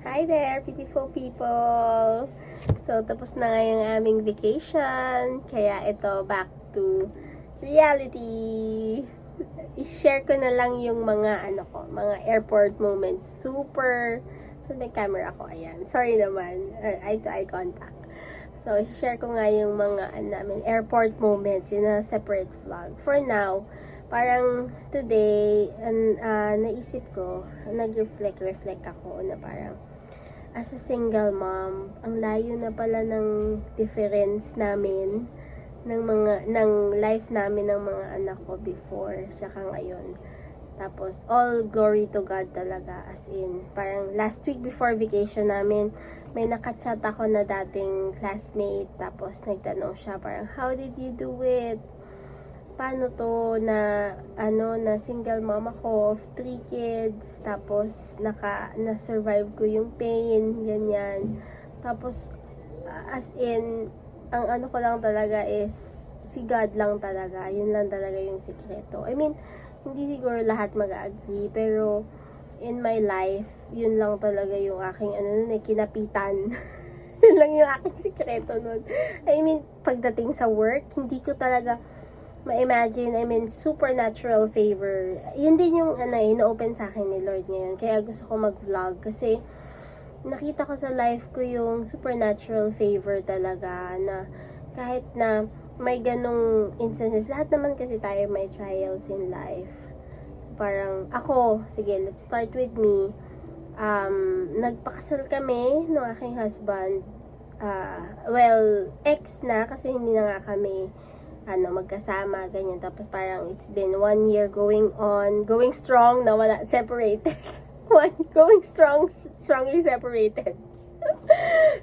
Hi there, beautiful people! So, tapos na nga yung aming vacation. Kaya ito, back to reality. I-share ko na lang yung mga airport moments. Super, so may camera ko, ayan. Sorry naman, eye-to-eye contact. So, i-share ko nga yung mga airport moments in a separate vlog. For now, parang today, naisip ko, nag-reflect ako na parang, as a single mom, ang layo na pala ng difference namin ng life namin ng mga anak ko before tsaka ngayon. Tapos all glory to God talaga, as in parang last week before vacation namin, may nakachat ako na dating classmate, tapos nagtanong siya parang, how did you do it? Paano to na single mom ako of 3 kids, tapos na-survive ko yung pain, ganyan. Tapos as in ang ko lang talaga is si God lang talaga, yun lang talaga yung sikreto. I mean, hindi siguro lahat mag-agree, pero in my life, yun lang talaga yung aking kinapitan. Yun lang yung aking sikreto nun. I mean, pagdating sa work, hindi ko talaga ma-imagine, supernatural favor. Yun din yung ina-open sa akin ni Lord ngayon. Kaya gusto ko mag-vlog kasi nakita ko sa life ko yung supernatural favor talaga, na kahit na may ganong instances, lahat naman kasi tayo may trials in life. Parang ako, sige, let's start with me. Nagpakasal kami ng aking husband. Ex na, kasi hindi na nga kami magkasama, ganyan. Tapos parang it's been 1 year going strong, na wala, separated. Going strongly separated.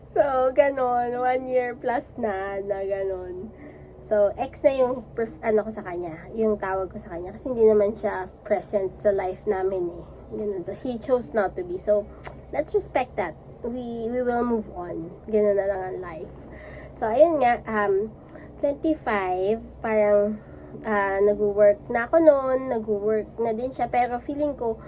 So, ganon, 1 year plus na ganon. So, ex na yung ko sa kanya, yung tawag ko sa kanya, kasi hindi naman siya present sa life namin eh. Ganun. So, he chose not to be. So, let's respect that. We will move on. Ganun na lang ang life. So, ayun nga, 25, parang nag-work na ako noon, nag-work na din siya, pero feeling ko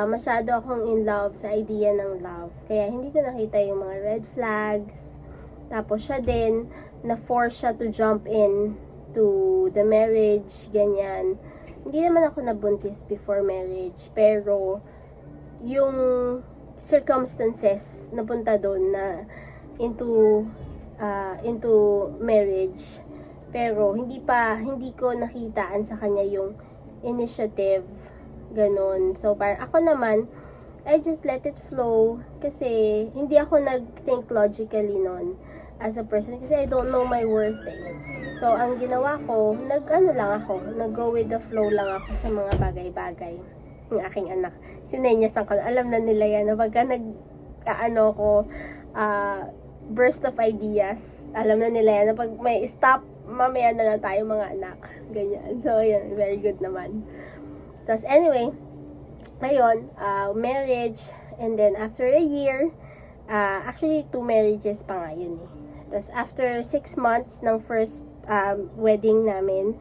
masyado akong in love sa idea ng love, kaya hindi ko nakita yung mga red flags. Tapos siya din, na-force siya to jump in to the marriage, ganyan. Hindi naman ako nabuntis before marriage, pero yung circumstances napunta doon na into marriage, pero hindi ko nakitaan sa kanya yung initiative, ganon. So parang ako naman, I just let it flow, kasi hindi ako nag-think logically noon as a person, kasi I don't know my worth eh. So ang ginawa ko, nag-go with the flow lang ako sa mga bagay-bagay. Yung aking anak, sinenyasan ko, alam na nila yan, na pagka burst of ideas, alam na nila yan, na pag may stop, mamaya na lang tayo mga anak, ganyan. So yun, very good naman. Tapos anyway, ayun, marriage, and then after a year, actually 2 marriages pa nga yun eh. Tapos after 6 months ng first wedding namin,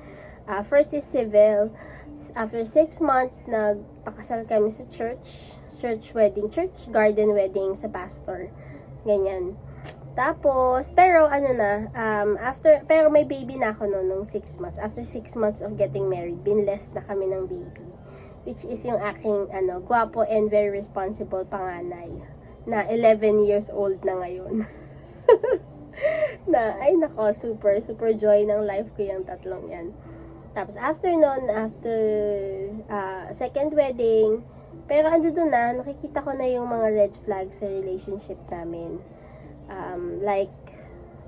first is civil. After 6 months, nagpakasal kami sa church garden wedding sa pastor, ganyan. Tapos, pero pero may baby na ako noon nung 6 months. After 6 months of getting married, binlessed na kami ng baby, which is yung aking gwapo and very responsible panganay, na 11 years old na ngayon. Super joy ng life ko yung tatlong yan. Tapos after second wedding, pero doon na, nakikita ko na yung mga red flags sa relationship namin.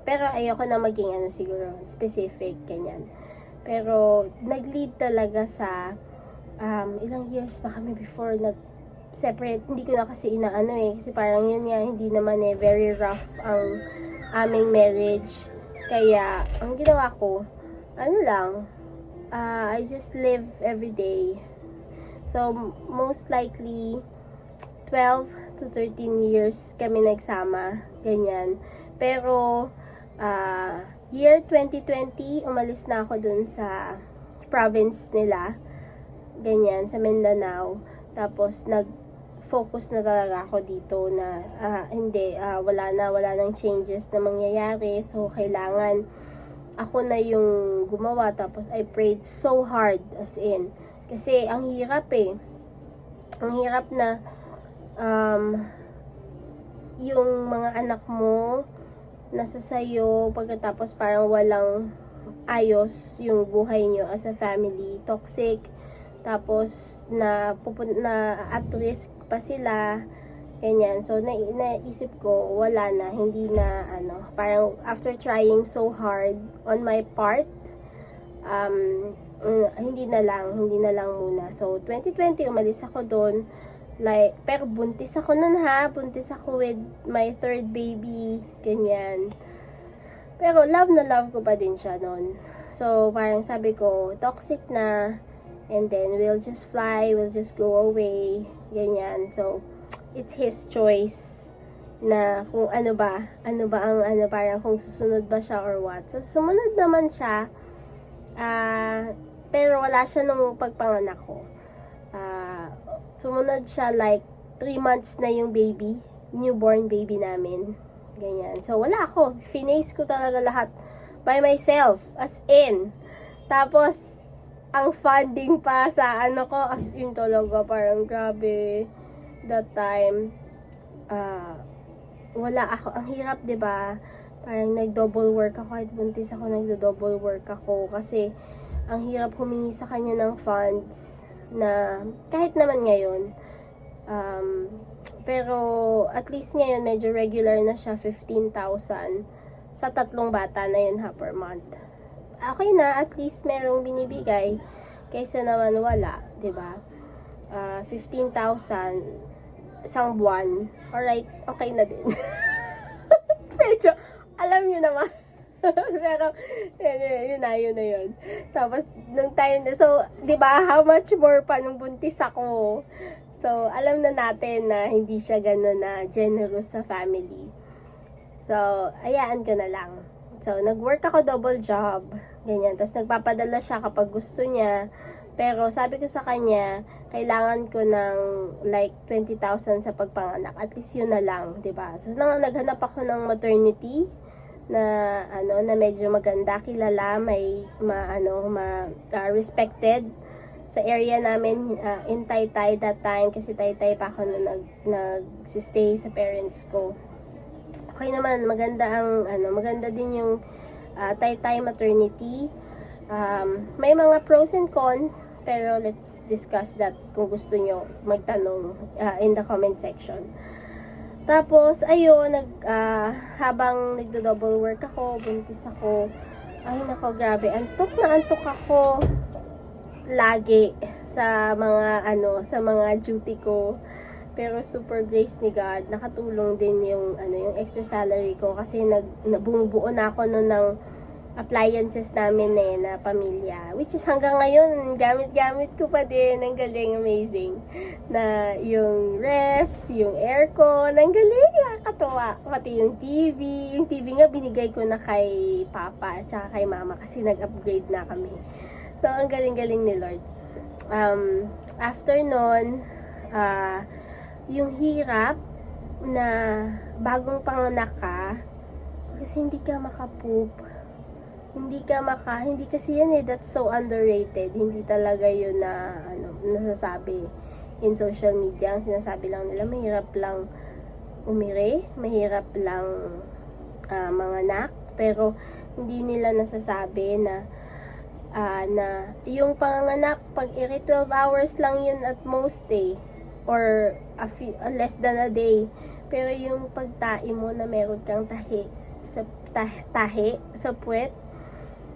Pero ayoko na maging siguro specific, ganyan. Pero nag-lead talaga sa ilang years pa kami before nag-separate. Hindi ko na kasi kasi parang yun nga, hindi naman very rough ang aming marriage. Kaya ang ginawa ko, I just live every day. So most likely 12 to 13 years kami nagsama, ganyan. Pero year 2020, umalis na ako dun sa province nila, ganyan, sa Mindanao. Tapos focus na talaga ako dito na wala nang changes na mangyayari. So, kailangan ako na yung gumawa. Tapos, I prayed so hard, as in. Kasi, ang hirap eh. Ang hirap na yung mga anak mo nasa sayo, pagkatapos parang walang ayos yung buhay nyo as a family. Toxic. Tapos, na at risk pa sila. Ganyan. So, naisip ko, wala na. Hindi na, parang after trying so hard on my part, hindi na lang muna. So, 2020, umalis ako doon. Like, pero buntis ako nun ha. Buntis ako with my third baby. Ganyan. Pero, love na love ko pa din siya nun. So, parang sabi ko, toxic na. And then, we'll just fly, we'll just go away, ganyan. So, it's his choice na kung ano ba ang parang kung susunod ba siya or what. So, sumunod naman siya, pero wala siya nung pagpanganak ko. Sumunod siya like 3 months na yung baby, newborn baby namin, ganyan. So, wala ako, finesse ko talaga lahat by myself, as in. Tapos, ang funding pa sa as in talaga, parang grabe, that time, wala ako, ang hirap, 'di ba? Parang nag-double work ako, kahit buntis ako, nag-double work ako, kasi, ang hirap humingi sa kanya ng funds, na, kahit naman ngayon, pero, at least ngayon, medyo regular na siya, 15,000, sa 3 bata na yun ha, per month. Okay na, at least merong binibigay kaysa naman wala, 'di ba? 15,000 isang buwan. Alright, okay na din. Medyo, alam niyo naman. Pero, yun na yun. Tapos, nung time na, so, 'di ba, how much more pa nung buntis ako. So, alam na natin na hindi siya gano'n na generous sa family. So, ayaan ko na lang. So, nag-work ako double job. Ganyan. Tapos, nagpapadala siya kapag gusto niya. Pero, sabi ko sa kanya, kailangan ko ng like 20,000 sa pagpanganak. At least yun na lang, 'di ba? So, naghanap ako ng maternity na na medyo maganda, kilala, may respected sa area namin in Taytay that time, kasi Taytay pa ako na nag-stay sa parents ko. Okay naman, maganda din yung Taytay maternity. May mga pros and cons, pero let's discuss that kung gusto nyo magtanong in the comment section. Tapos, ayun, habang nagdo-double work ako, buntis ako, ay nako, grabe, antok na antok ako lagi sa mga duty ko. Pero super grace ni God, nakatulong din yung extra salary ko, kasi bumubuo na ako noon ng appliances namin na pamilya, which is hanggang ngayon gamit ko pa din. Ang galing, amazing, na yung ref, yung aircon, ang galing, nakakatuwa. Pati yung TV nga binigay ko na kay papa at saka kay mama, kasi nag-upgrade na kami. So, ang galing-galing ni Lord. After nun, yung hirap na bagong panganak ka, kasi hindi ka makapoop, hindi kasi yan that's so underrated. Hindi talaga yun na nasasabi in social media. Ang sinasabi lang nila, mahirap lang umiri, mahirap lang manganak, pero hindi nila nasasabi na yung panganak, pag 12 hours lang yun at most day, or less than a day. Pero yung pagtai mo na meron kang tahi sa puwet,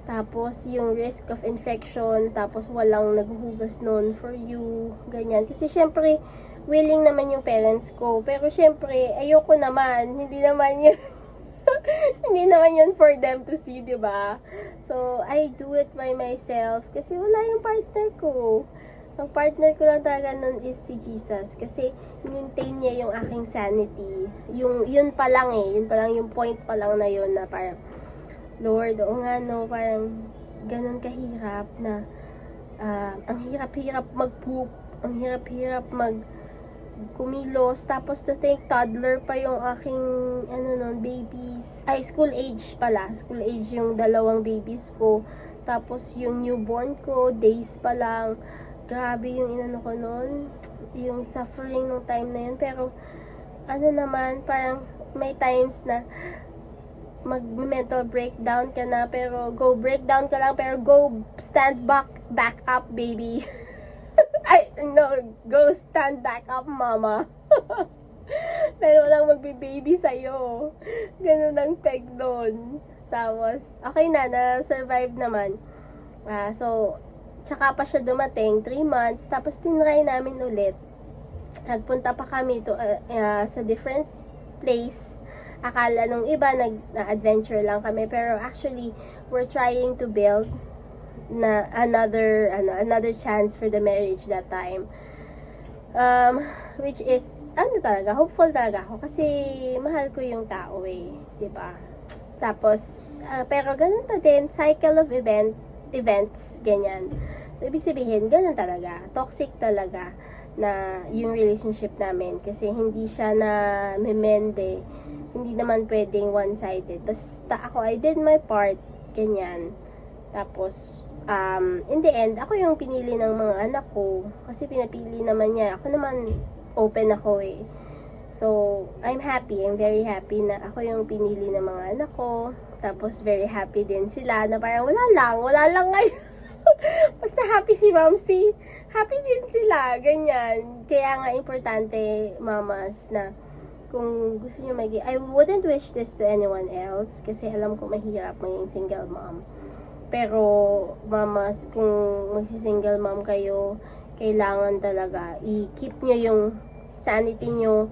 tapos yung risk of infection, tapos walang naghuhugas nun for you, ganyan. Kasi syempre, willing naman yung parents ko, pero syempre, ayoko naman, hindi naman yun hindi naman yun for them to see, diba? So, I do it by myself, kasi wala yung partner ko. Ang partner ko lang talaga nun is si Jesus, kasi maintain niya yung aking sanity. Yun pa lang yung point pa lang na yun, na parang, Lord, parang ganun kahirap na ang hirap-hirap mag-poop, ang hirap-hirap kumilos. Tapos to think, toddler pa yung aking, babies. Ay, school age pala. School age yung dalawang babies ko. Tapos yung newborn ko, days pa lang. Grabe yung ko nun. Yung suffering nung time na yun. Pero, naman, parang may times na mag-mental breakdown ka na, pero go breakdown ka lang, pero go stand back up, baby. Ay, no, go stand back up, mama. Pero walang magbe-baby sa'yo. Ganun ang peg doon. Tapos, okay na-survive naman. So, tsaka pa siya dumating, 3 months, tapos tinry namin ulit. Nagpunta pa kami sa different place. Akala nung iba nag-adventure lang kami, pero actually we're trying to build na another chance for the marriage that time. Which is talaga, hopeful talaga ako kasi mahal ko yung tao 'di ba? Tapos pero ganun pa din, cycle of events ganyan. So ibig sabihin, ganun talaga, toxic talaga na yung relationship namin kasi hindi siya na memende. Hindi naman pwedeng one-sided. Basta ako, I did my part, ganyan. Tapos, in the end, ako yung pinili ng mga anak ko. Kasi pinapili naman niya. Ako naman, open ako eh. So, I'm happy. I'm very happy na ako yung pinili ng mga anak ko. Tapos, very happy din sila na parang wala lang ngayon. Basta happy si Mamsi. Happy din sila, ganyan. Kaya nga, importante, mamas, na kung gusto nyo I wouldn't wish this to anyone else kasi alam ko mahirap maging single mom. Pero, mamas, kung magsi-single mom kayo, kailangan talaga i-keep nyo yung sanity nyo,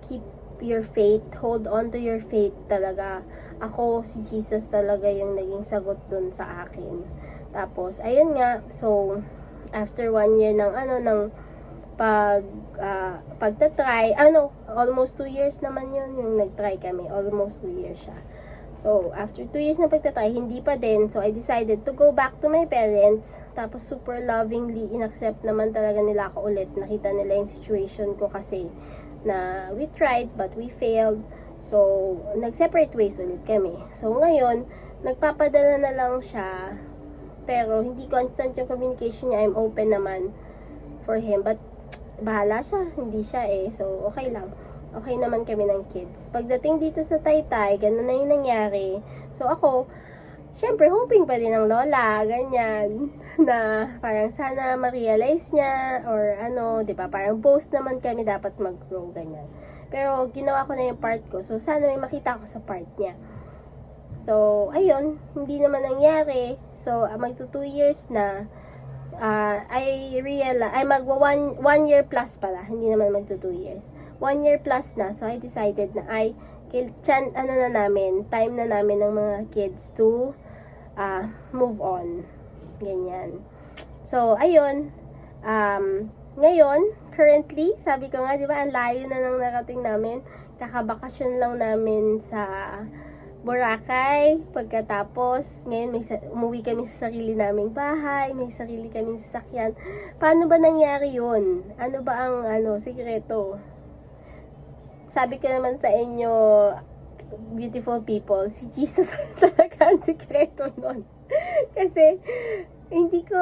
keep your faith, hold on to your faith talaga. Ako, si Jesus talaga yung naging sagot dun sa akin. Tapos, ayun nga, so, after 1 year ng pagtatry, almost 2 years naman yun, yung nagtry kami, almost 2 years siya. So, after 2 years na pagtatry, hindi pa din, so I decided to go back to my parents, tapos super lovingly, inaccept naman talaga nila ako ulit, nakita nila yung situation ko kasi, na we tried, but we failed, so, nag-separate ways ulit kami. So, ngayon, nagpapadala na lang siya, pero hindi constant yung communication niya, I'm open naman for him, but bahala siya, hindi siya so okay lang, okay naman kami ng kids. Pagdating dito sa Taytay, ganun na yung nangyari. So ako, syempre hoping pa din ng lola, ganyan, na parang sana ma-realize niya, or diba, parang both naman kami dapat mag-grow, ganyan. Pero ginawa ko na yung part ko, so sana may makita ko sa part niya. So ayun, hindi naman nangyari. So magto 2 years na, I realize, magwa 1 year plus pala, hindi naman magto 2 years. 1 year plus na, so I decided na time na namin ng mga kids to move on. Ganyan. So, ayun, ngayon, currently, sabi ko nga, di ba, ang layo na nang narating namin. Kakabakasyon lang namin sa Boracay. Pagkatapos, ngayon umuwi kami sa sarili naming bahay, may sarili kaming sasakyan. Paano ba nangyari yun? Ano ba ang sikreto? Sabi ko naman sa inyo, beautiful people, si Jesus talaga ang sikreto nun. Kasi, hindi ko,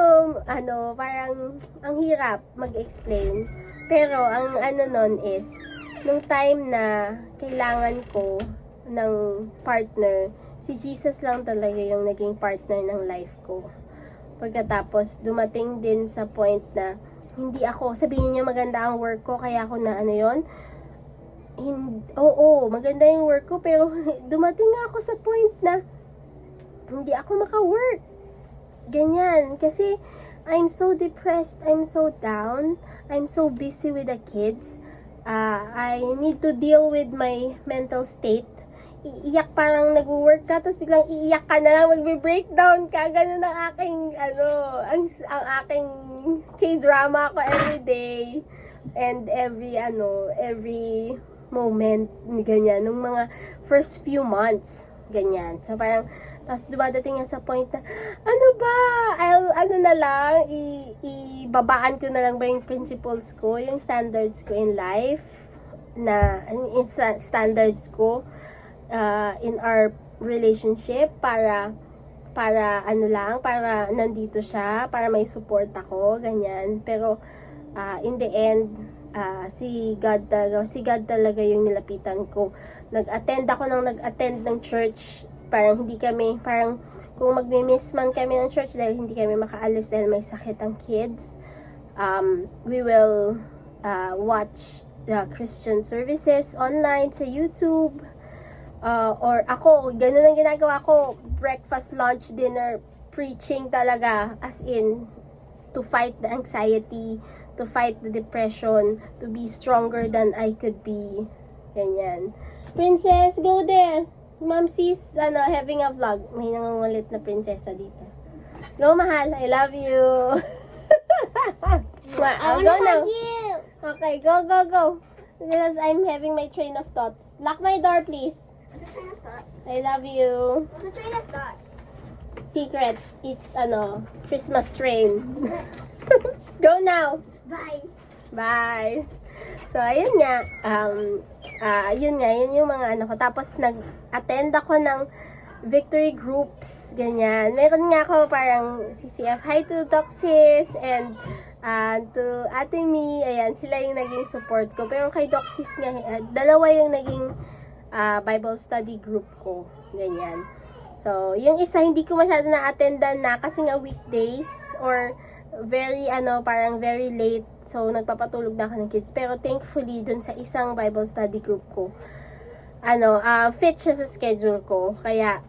parang, ang hirap mag-explain. Pero, ang nun is, nung time na kailangan ko ng partner, si Jesus lang talaga yung naging partner ng life ko. Pagkatapos, dumating din sa point na hindi ako, sabihin niya maganda ang work ko, kaya ako na oo, maganda yung work ko, pero dumating nga ako sa point na hindi ako maka-work. Ganyan. Kasi, I'm so depressed, I'm so down, I'm so busy with the kids. I need to deal with my mental state. Iiyak, parang nag-work ka, tapos biglang iiyak ka na lang, magbe-breakdown ka, ganun ang aking, ang aking K-drama ko everyday, and every moment, ganyan, nung mga first few months, ganyan. So parang, tapos dumadating nga sa point na, ano ba, ano na lang, ibabaan ko na lang ba yung principles ko, yung standards ko in life, yung standards ko in our relationship, para nandito siya, para may support ako, ganyan. Pero, in the end, si God talaga yung nilapitan ko. Nag-attend ng church, parang kung magmi-miss man kami ng church dahil hindi kami makaalis dahil may sakit ang kids, we will watch the Christian services online sa YouTube. Or ako, ganun ang ginagawa ko, breakfast, lunch, dinner, preaching talaga, as in, to fight the anxiety, to fight the depression, to be stronger than I could be. Ganyan. Princess, go there! Mom sees, having a vlog. May nangungulit na prinsesa dito. Go, mahal. I love you. I Go wanna now. hug you. Okay, go. Because I'm having my train of thoughts. Lock my door, please. What's the train of thoughts? I love you. What's the train of thoughts? Secret. It's, Christmas train. Go now. Bye. Bye. So, ayun nga. Yun yung mga ko. Tapos, nag-attend ako ng victory groups, ganyan. Meron nga ako parang CCF. Hi to Doxis and to Ate Mi. Ayan, sila yung naging support ko. Pero kay Doxis nga, dalawa yung naging Bible study group ko. Ganyan. So, yung isa, hindi ko masyado na-attendan na kasi nga weekdays or parang very late. So, nagpapatulog na ako ng kids. Pero thankfully, dun sa isang Bible study group ko, fit siya sa schedule ko. Kaya,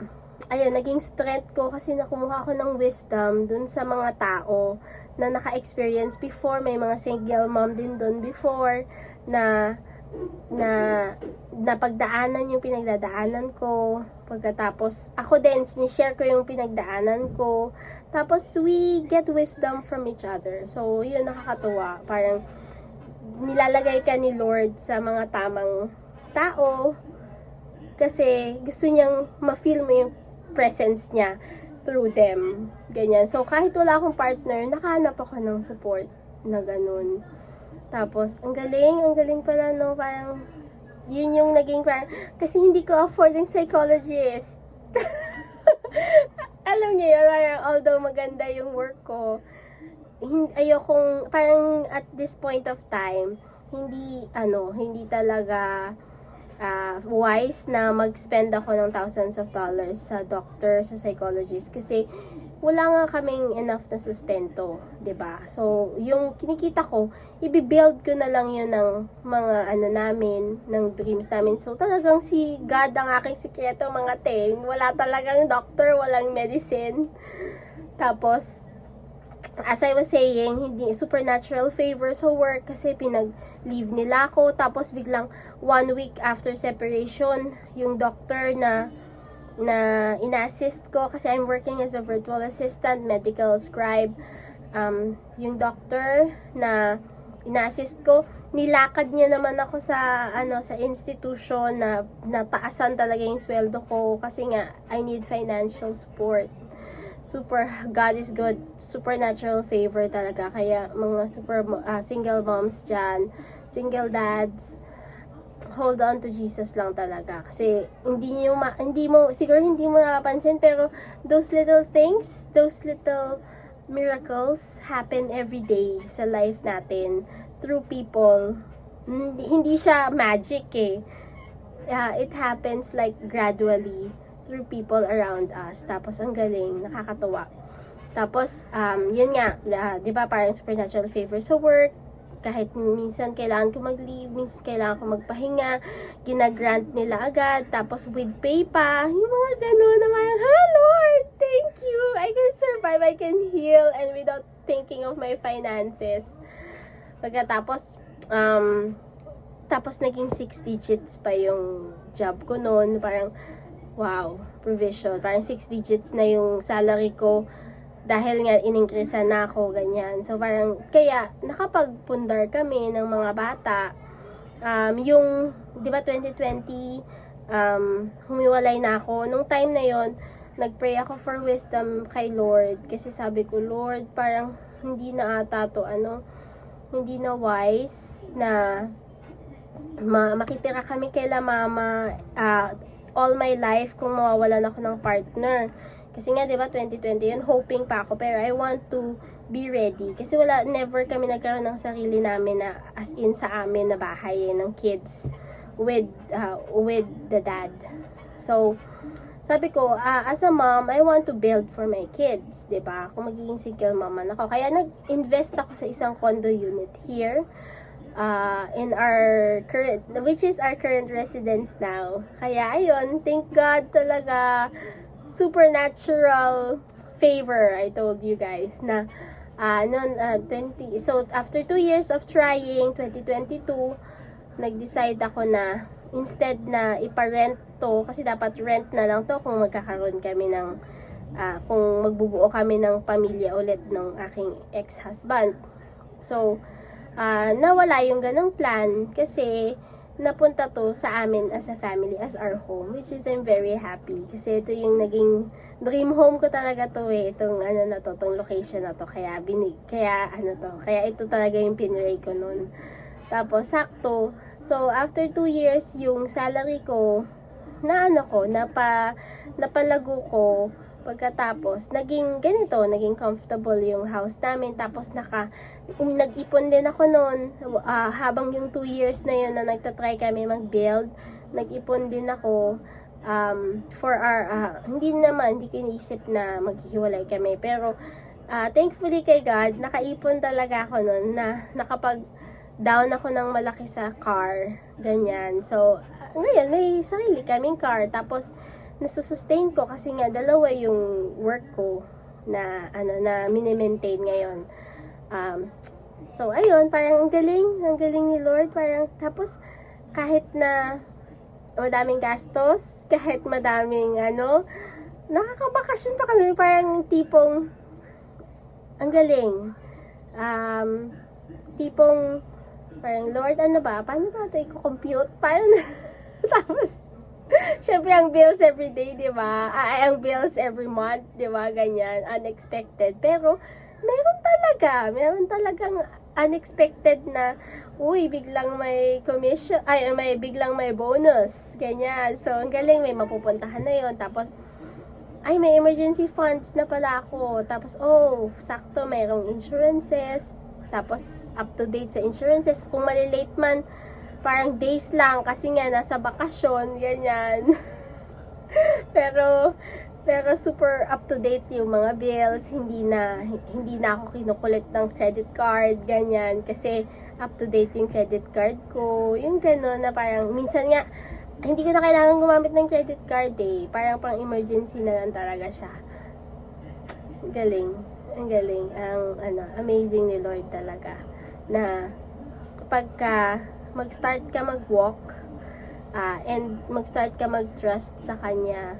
ayun, naging strength ko kasi nakumuha ako ng wisdom dun sa mga tao na naka-experience before. May mga single mom din dun before na pagdaanan yung pinagdadaanan ko. Pagkatapos, ako din, sinishare ko yung pinagdaanan ko. Tapos, we get wisdom from each other. So, yun, nakakatuwa. Parang, nilalagay ka ni Lord sa mga tamang tao kasi gusto niyang ma-feel mo yung presence niya through them. Ganyan. So, kahit wala akong partner, nakahanap ako ng support na ganun. Tapos, ang galing pala, no? Parang, yun yung naging parang, kasi hindi ko afford ng psychologist. Alam niyo yun, parang, although maganda yung work ko, ayokong, parang at this point of time, hindi talaga wise na mag-spend ako ng thousands of dollars sa doctor, sa psychologist, kasi wala nga kaming enough na sustento, 'di ba? So, yung kinikita ko, i-build ko na lang yun ng mga namin, ng dreams namin. So, talagang si God ang aking sikreto, mga ting. Wala talagang doctor, walang medicine. Tapos, as I was saying, hindi supernatural favor sa work kasi pinag-leave nila ako. Tapos, biglang 1 week after separation, yung doctor na ina-assist ko kasi I'm working as a virtual assistant, medical scribe. Yung doctor na ina-assist ko, nilakad niya naman ako sa sa institution na nataasan talaga yung sweldo ko kasi nga I need financial support. God is good, supernatural favor talaga. Kaya mga single moms dyan, single dads, hold on to Jesus lang talaga. Kasi siguro hindi mo napapansin, pero those little things, those little miracles happen every day sa life natin through people. Hindi siya magic eh. It happens like gradually through people around us. Tapos ang galing, nakakatuwa. Tapos, yun nga, di ba parang supernatural favor sa work, kahit minsan kailangan ko mag-leave, minsan kailangan ko magpahinga, ginagrant nila agad, tapos with pay pa, yung mga gano'n na parang, Lord, thank you, I can survive, I can heal, and without thinking of my finances. Pagkatapos, tapos naging 6 digits pa yung job ko noon, parang, wow, provision, parang 6 digits na yung salary ko, dahil nga in-increase na ako, ganyan. So, parang, kaya, nakapagpundar kami ng mga bata. Yung, di ba, 2020, humiwalay na ako. Nung time na yon, nagpray ako for wisdom kay Lord. Kasi sabi ko, Lord, parang hindi na ata to, hindi na wise na makitira kami kaila mama all my life kung mawawalan ako ng partner. Kasi nga, di ba, 2020 yun, hoping pa ako. Pero I want to be ready. Kasi never kami nagkaroon ng sarili namin na, as in sa amin na bahay ng kids with the dad. So, sabi ko, as a mom, I want to build for my kids, 'di ba? Kung magiging single mom man ako. Kaya nag-invest ako sa isang condo unit here in our current, which is our current residence now. Kaya ayun, thank God talaga, supernatural favor, I told you guys, na so after 2 years of trying, 2022, nag-decide ako na instead na ipa-rent to, kasi dapat rent na lang to kung magkakaroon kami ng kung magbubuo kami ng pamilya ulit ng aking ex-husband. So, nawala yung ganong plan kasi napunta to sa amin as a family, as our home, which is I'm very happy kasi ito yung naging dream home ko talaga to itong tong location na to, kaya ito talaga yung pinray ko noon. Tapos, sakto. So, after 2 years, yung salary ko, napalago ko. Pagkatapos, naging ganito, naging comfortable yung house namin. Tapos, nag-ipon din ako noon. Habang yung 2 years na yun na nagtatry kami mag-build, nag-ipon din ako for our, hindi ko iniisip na maghihiwalay kami. Pero, thankfully kay God, nakaipon talaga ako noon na down ako ng malaki sa car, ganyan. So, ngayon, may sarili kaming car. Tapos, nasusustain ko kasi nga, dalawa yung work ko na mini-maintain ngayon. So, ayun, parang ang galing ni Lord. Parang, tapos, kahit na madaming gastos, kahit madaming, nakakabakasyon pa kami, parang tipong, ang galing. Tipong, parang, Lord, paano ba ito i-compute? Paano na? Tapos, syempre, ang bills every day, di ba? Ang bills every month, di ba? Ganyan, unexpected. Pero, meron talagang unexpected na, biglang may commission, biglang may bonus. Ganyan. So, ang galing, may mapupuntahan na yon. Tapos, may emergency funds na pala ako. Tapos, sakto, mayroong insurances. Tapos, up to date sa insurances. Kung malilate man, parang days lang kasi nga nasa bakasyon, ganyan. pero super up to date yung mga bills. Hindi na ako kinukulit ng credit card, ganyan. Kasi up to date yung credit card ko. Yung gano'n na parang, minsan nga, hindi ko na kailangan gumamit ng credit card Parang pang emergency na lang talaga siya. Galing. Ang galing, amazing ni Lord talaga, na pagka mag-start ka mag-walk, and mag-start ka mag-trust sa Kanya,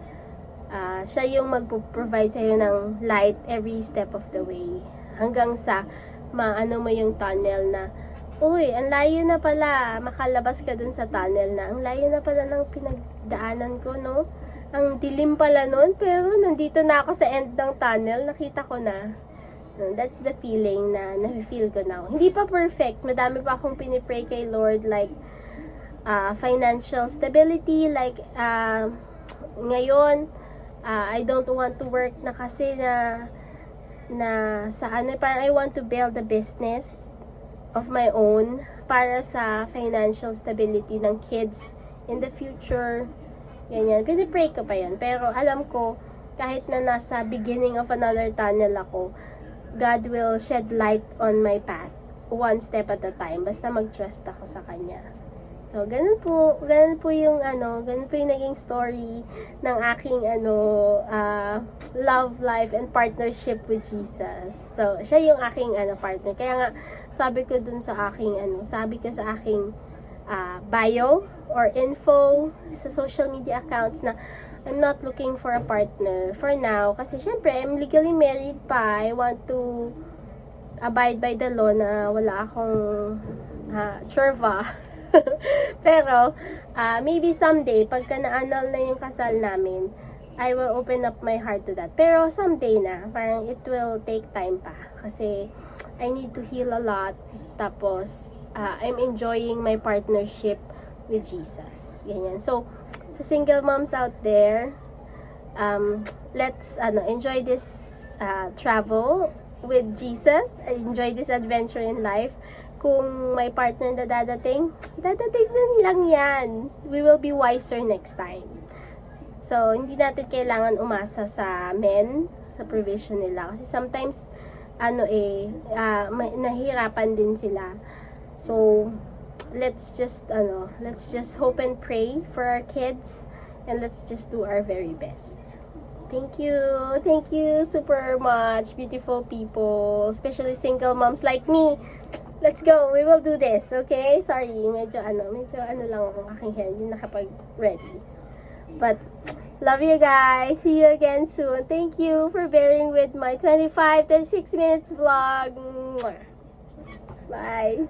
siya yung mag-provide sa'yo ng light every step of the way, hanggang sa maano mo yung tunnel na, ang layo na pala, makalabas ka dun sa tunnel na, ang layo na pala ng pinagdaanan ko, no? Ang dilim pala nun, pero nandito na ako sa end ng tunnel, nakita ko na. That's the feeling na na-feel ko now. Hindi pa perfect, madami pa akong pinipray kay Lord, like financial stability, like ngayon, I don't want to work na kasi na sa parang I want to build a business of my own para sa financial stability ng kids in the future. Ganyan. Pinipray ko pa yan. Pero alam ko, kahit na nasa beginning of another tunnel ako, God will shed light on my path. One step at a time. Basta mag-trust ako sa Kanya. So, ganun po yung naging story ng aking love life and partnership with Jesus. So, siya yung aking partner. Kaya nga, sabi ko sa aking bio or info sa social media accounts na I'm not looking for a partner for now. Kasi syempre, I'm legally married pa. I want to abide by the law na wala akong churva. Pero, maybe someday, pagka na-annul na yung kasal namin, I will open up my heart to that. Pero someday na, parang it will take time pa. Kasi, I need to heal a lot. Tapos, I'm enjoying my partnership with Jesus. Ganyan. So, sa single moms out there, let's enjoy this travel with Jesus. Enjoy this adventure in life. Kung may partner na dadating din lang yan. We will be wiser next time. So, hindi natin kailangan umasa sa men, sa provision nila. Kasi sometimes, nahihirapan din sila. So, let's just hope and pray for our kids. And let's just do our very best. Thank you super much, beautiful people, especially single moms like me. Let's go, we will do this, okay? Sorry, medyo lang ang aking hair, hindi nakapag-ready. But, love you guys, see you again soon. Thank you for bearing with my 26 minutes vlog. Bye!